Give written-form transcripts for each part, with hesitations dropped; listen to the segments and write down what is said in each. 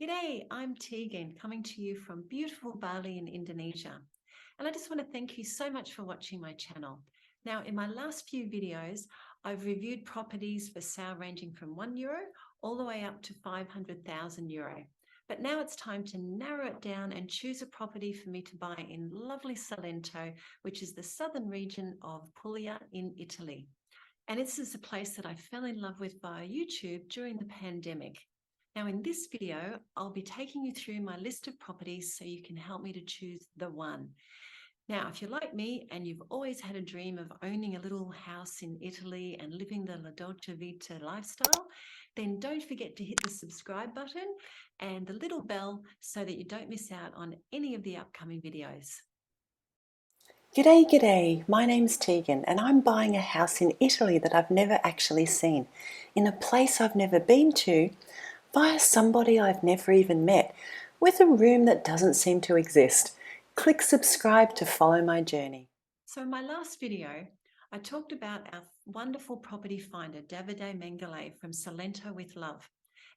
G'day, I'm Tegan coming to you from beautiful Bali in Indonesia. And I just want to thank you so much for watching my channel. Now, in my last few videos, I've reviewed properties for sale ranging from €1 all the way up to €500,000. But now it's time to narrow it down and choose a property for me to buy in lovely Salento, which is the southern region of Puglia in Italy. And this is a place that I fell in love with via YouTube during the pandemic. Now in this video, I'll be taking you through my list of properties so you can help me to choose the one. Now, if you're like me and you've always had a dream of owning a little house in Italy and living the La Dolce Vita lifestyle, then don't forget to hit the subscribe button and the little bell so that you don't miss out on any of the upcoming videos. G'day, my name's Tegan and I'm buying a house in Italy that I've never actually seen, in a place I've never been to, via somebody I've never even met, with a room that doesn't seem to exist. Click subscribe to follow my journey. So in my last video, I talked about our wonderful property finder, Davide Mengoli from Salento with Love.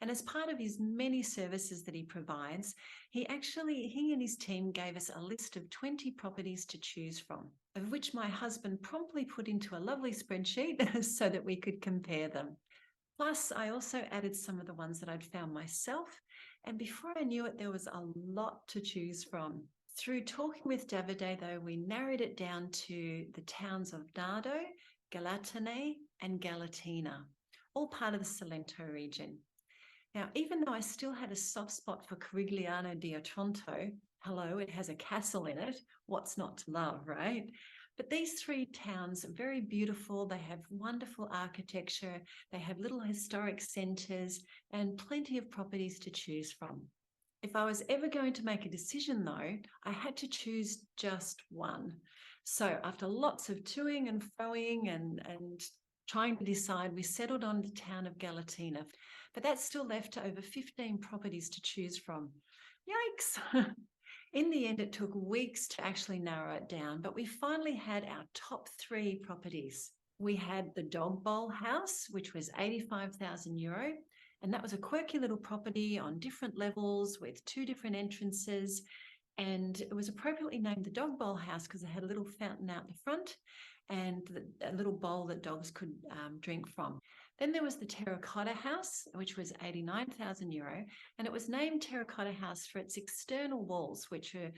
And as part of his many services that he provides, he and his team gave us a list of 20 properties to choose from, of which my husband promptly put into a lovely spreadsheet so that we could compare them. Plus, I also added some of the ones that I'd found myself. And before I knew it, there was a lot to choose from. Through talking with Davide, though, we narrowed it down to the towns of Nado, Galatene, and Galatina, all part of the Salento region. Now, even though I still had a soft spot for Corigliano di Otranto, hello, it has a castle in it, what's not to love, right? But these three towns are very beautiful. They have wonderful architecture. They have little historic centres and plenty of properties to choose from. If I was ever going to make a decision, though, I had to choose just one. So after lots of toing and froing and trying to decide, we settled on the town of Galatina. But that still left over 15 properties to choose from. Yikes! In the end, it took weeks to actually narrow it down, but we finally had our top 3 properties. We had the Dog Bowl House, which was €85,000. And that was a quirky little property on different levels with 2 different entrances. And it was appropriately named the Dog Bowl House because it had a little fountain out the front and a little bowl that dogs could drink from. Then there was the Terracotta House, which was €89,000, and it was named Terracotta House for its external walls, which are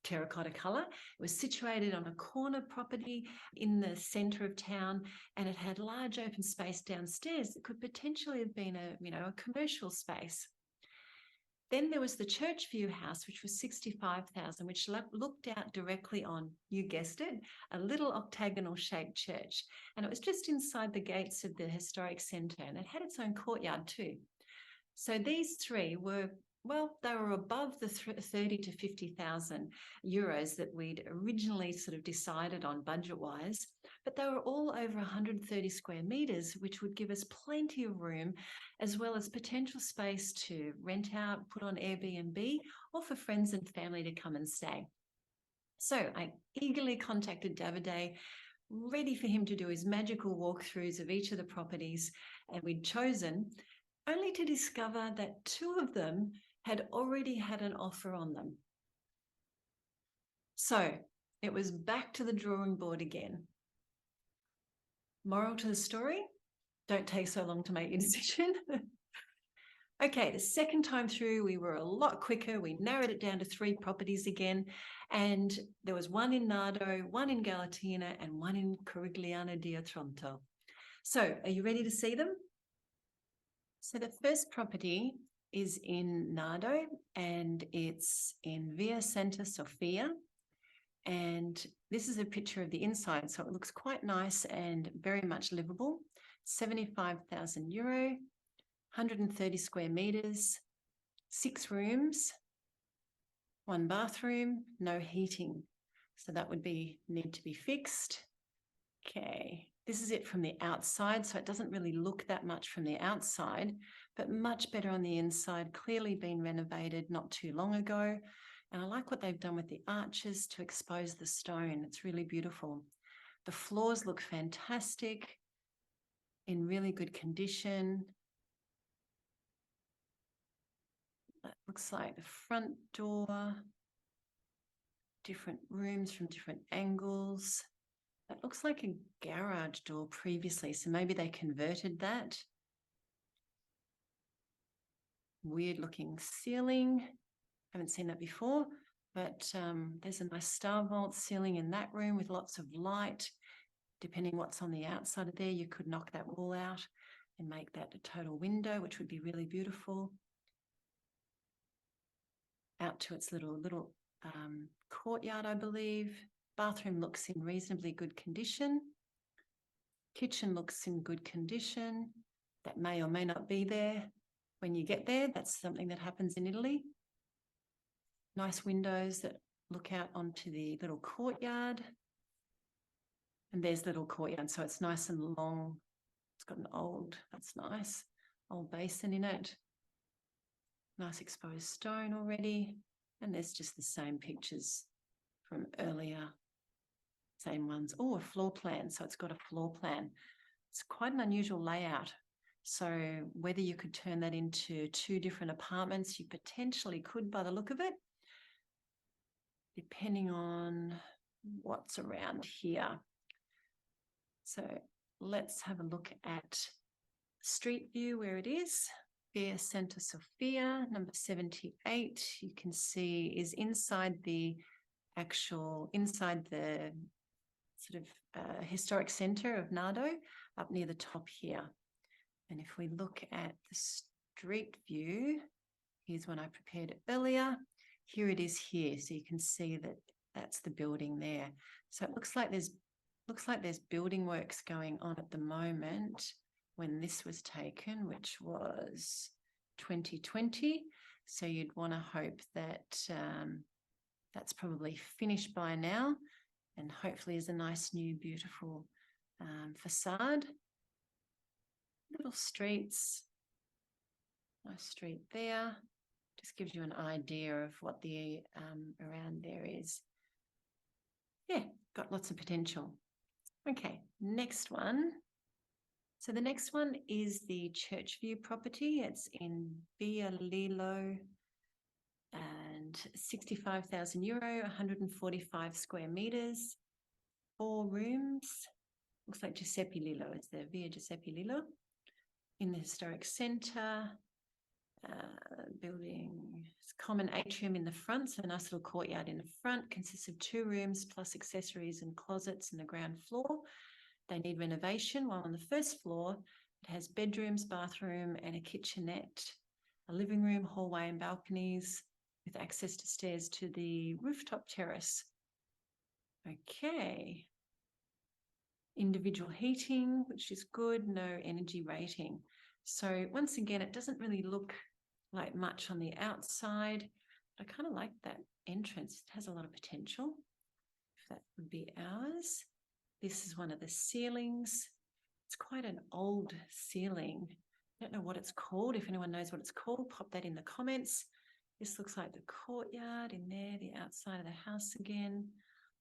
terracotta colour. It was situated on a corner property in the centre of town, and it had large open space downstairs that could potentially have been a commercial space. Then there was the Churchview House, which was €65,000, which looked out directly on, you guessed it, a little octagonal shaped church. And it was just inside the gates of the historic centre, and it had its own courtyard too. So these three were, well, they were above the 30 to 50,000 euros that we'd originally sort of decided on budget-wise, but they were all over 130 square metres, which would give us plenty of room, as well as potential space to rent out, put on Airbnb, or for friends and family to come and stay. So I eagerly contacted Davide, ready for him to do his magical walkthroughs of each of the properties, and we'd chosen, only to discover that 2 of them had already had an offer on them. So it was back to the drawing board again. Moral to the story, don't take so long to make your decision. Okay, the second time through, we were a lot quicker. We narrowed it down to 3 properties again, and there was one in Nado, one in Galatina, and one in Corigliano di Otranto. So are you ready to see them? So the first property is in Nado, and it's in Via Santa Sofia. And this is a picture of the inside, so it looks quite nice and very much livable. €75,000, 130 square meters, 6 rooms, 1 bathroom, no heating. So that would need to be fixed. Okay, this is it from the outside, so it doesn't really look that much from the outside, but much better on the inside, clearly been renovated not too long ago. And I like what they've done with the arches to expose the stone. It's really beautiful. The floors look fantastic, in really good condition. looks like the front door, different rooms from different angles. That looks like a garage door previously, so maybe they converted that. Weird looking ceiling. Haven't seen that before, but there's a nice star vault ceiling in that room with lots of light. Depending what's on the outside of there, you could knock that wall out and make that a total window, which would be really beautiful. Out to its little courtyard, I believe. Bathroom looks in reasonably good condition. Kitchen looks in good condition. That may or may not be there when you get there. That's something that happens in Italy. Nice windows that look out onto the little courtyard. And there's the little courtyard, so it's nice and long. It's got an old, that's nice, old basin in it. Nice exposed stone already. And there's just the same pictures from earlier. Same ones. Oh, a floor plan. So it's got a floor plan. It's quite an unusual layout. So whether you could turn that into 2 different apartments, you potentially could by the look of it, depending on what's around here. So let's have a look at street view where it is. Via Santa Sofia, number 78, you can see is inside the sort of historic centre of Nado, up near the top here. And if we look at the street view, here's one I prepared earlier. Here it is here, so you can see that that's the building there. So it looks like there's building works going on at the moment when this was taken, which was 2020. So you'd want to hope that that's probably finished by now, and hopefully is a nice new beautiful facade. Little streets, nice street there. Just gives you an idea of what the around there is. Yeah, got lots of potential. Okay, next one. So the next one is the Churchview property. It's in Via Lilo and 65,000 euro, 145 square meters, 4 rooms. Looks like Giuseppe Lillo is there, Via Giuseppe Lillo, in the historic centre. Building, it's common atrium in the front, so a nice little courtyard in the front, consists of 2 rooms plus accessories and closets in the ground floor. They need renovation, while on the first floor it has bedrooms, bathroom and a kitchenette, a living room, hallway and balconies with access to stairs to the rooftop terrace. Okay. Individual heating, which is good, no energy rating. So once again, it doesn't really look like much on the outside. I kind of like that entrance. It has a lot of potential. If that would be ours. This is one of the ceilings. It's quite an old ceiling. I don't know what it's called. If anyone knows what it's called, pop that in the comments. This looks like the courtyard in there, the outside of the house again.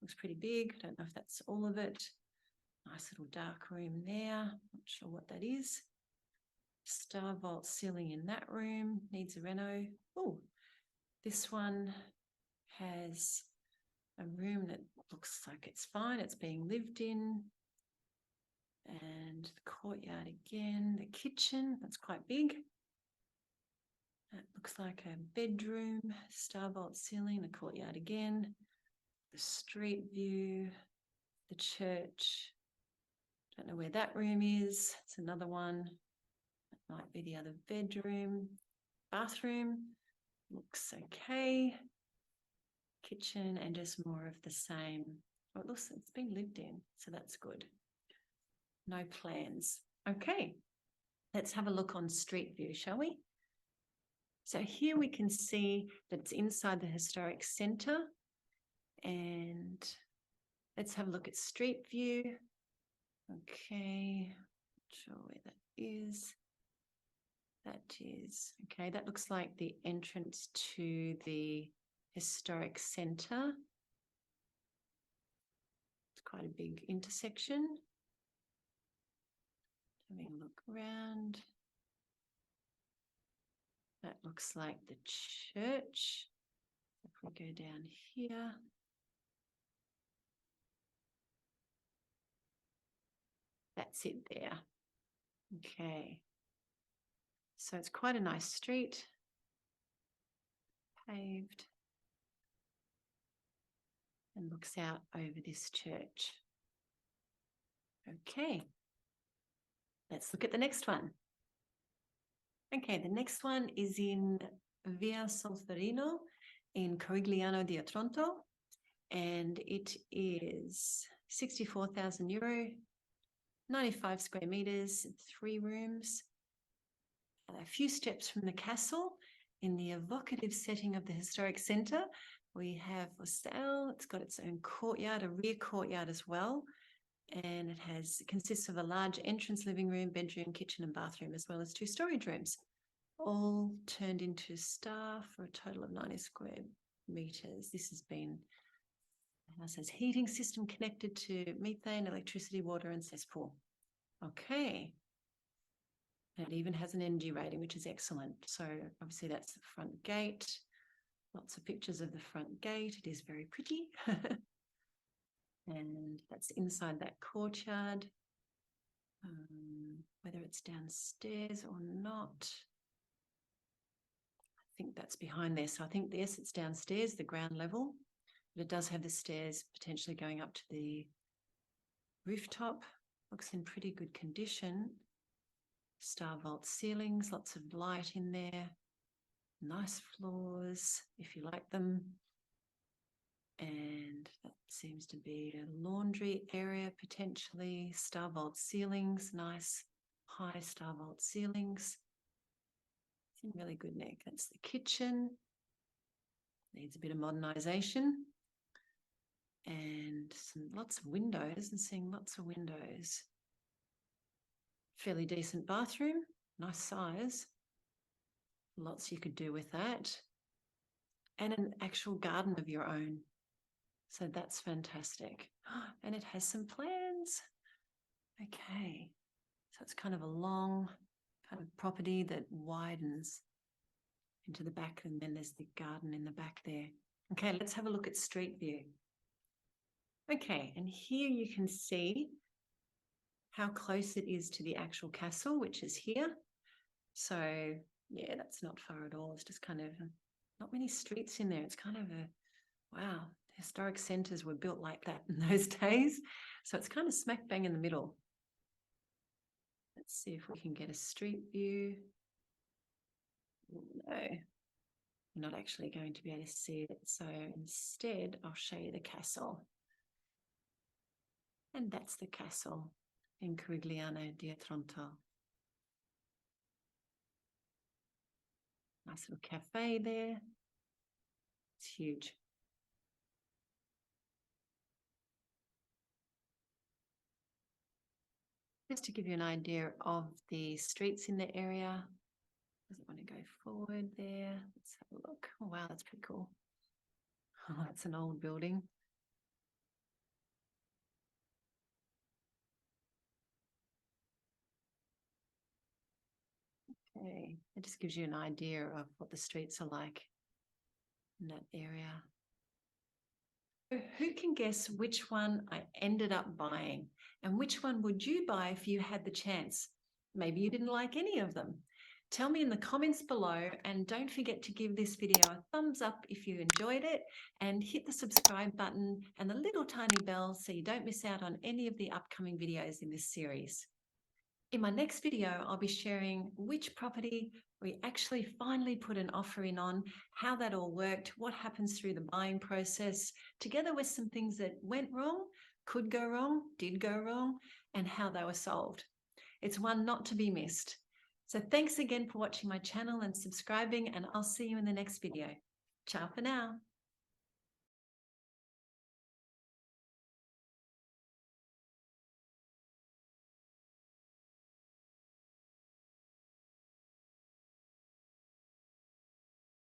Looks pretty big. I don't know if that's all of it. Nice little dark room there. Not sure what that is. Star vault ceiling in that room. Needs a reno. Oh, this one has a room that looks like it's fine. It's being lived in. And the courtyard again. The kitchen, that's quite big. That looks like a bedroom. Star vault ceiling. The courtyard again. The street view. The church. Don't know where that room is. It's another one. That might be the other bedroom. Bathroom looks okay. Kitchen and just more of the same. Oh, it looks, it's been lived in, so that's good. No plans. Okay, let's have a look on street view, shall we? So here we can see that it's inside the historic centre, and let's have a look at street view. Okay, not sure where that is. That is, okay, that looks like the entrance to the historic centre. It's quite a big intersection. Having a look around. That looks like the church. If we go down here. That's it there. Okay. So it's quite a nice street. Paved. And looks out over this church. Okay. Let's look at the next one. Okay, the next one is in Via Solferino in Corigliano di Otranto, and it is 64,000 euro, 95 square meters, 3 rooms, a few steps from the castle. In the evocative setting of the historic centre, we have for sale. It's got its own courtyard, a rear courtyard as well. And it consists of a large entrance living room, bedroom, kitchen and bathroom, as well as 2 storage rooms, all turned into staff for a total of 90 square meters. The house has heating system connected to methane, electricity, water and cesspool. Okay. And it even has an energy rating, which is excellent. So obviously that's the front gate. Lots of pictures of the front gate. It is very pretty. And that's inside that courtyard. Whether it's downstairs or not, I think that's behind there. So I think, yes, it's downstairs, the ground level, but it does have the stairs potentially going up to the rooftop. Looks in pretty good condition. Star vault ceilings, lots of light in there. Nice floors, if you like them. And that seems to be a laundry area potentially. Star vault ceilings, nice high star vault ceilings. It's in really good nick. That's the kitchen. Needs a bit of modernisation. And lots of windows, and seeing lots of windows. Fairly decent bathroom, nice size. Lots you could do with that. And an actual garden of your own. So that's fantastic. And it has some plans. Okay. So it's kind of a long kind of property that widens into the back, and then there's the garden in the back there. Okay, let's have a look at street view. Okay, and here you can see how close it is to the actual castle, which is here. So yeah, that's not far at all. It's just kind of not many streets in there. It's kind of wow, historic centres were built like that in those days. So it's kind of smack bang in the middle. Let's see if we can get a street view. No, we're not actually going to be able to see it. So instead, I'll show you the castle. And that's the castle in Corigliano di Otranto. Nice little cafe there. It's huge. Just to give you an idea of the streets in the area. Doesn't want to go forward there. Let's have a look. Oh, wow, that's pretty cool. Oh, that's an old building. Okay, it just gives you an idea of what the streets are like in that area. Who can guess which one I ended up buying, and which one would you buy if you had the chance? Maybe you didn't like any of them. Tell me in the comments below, and don't forget to give this video a thumbs up if you enjoyed it, and hit the subscribe button and the little tiny bell so you don't miss out on any of the upcoming videos in this series. In my next video, I'll be sharing which property we actually finally put an offer in on, how that all worked, what happens through the buying process, together with some things that went wrong, could go wrong, did go wrong, and how they were solved. It's one not to be missed. So thanks again for watching my channel and subscribing, and I'll see you in the next video. Ciao for now.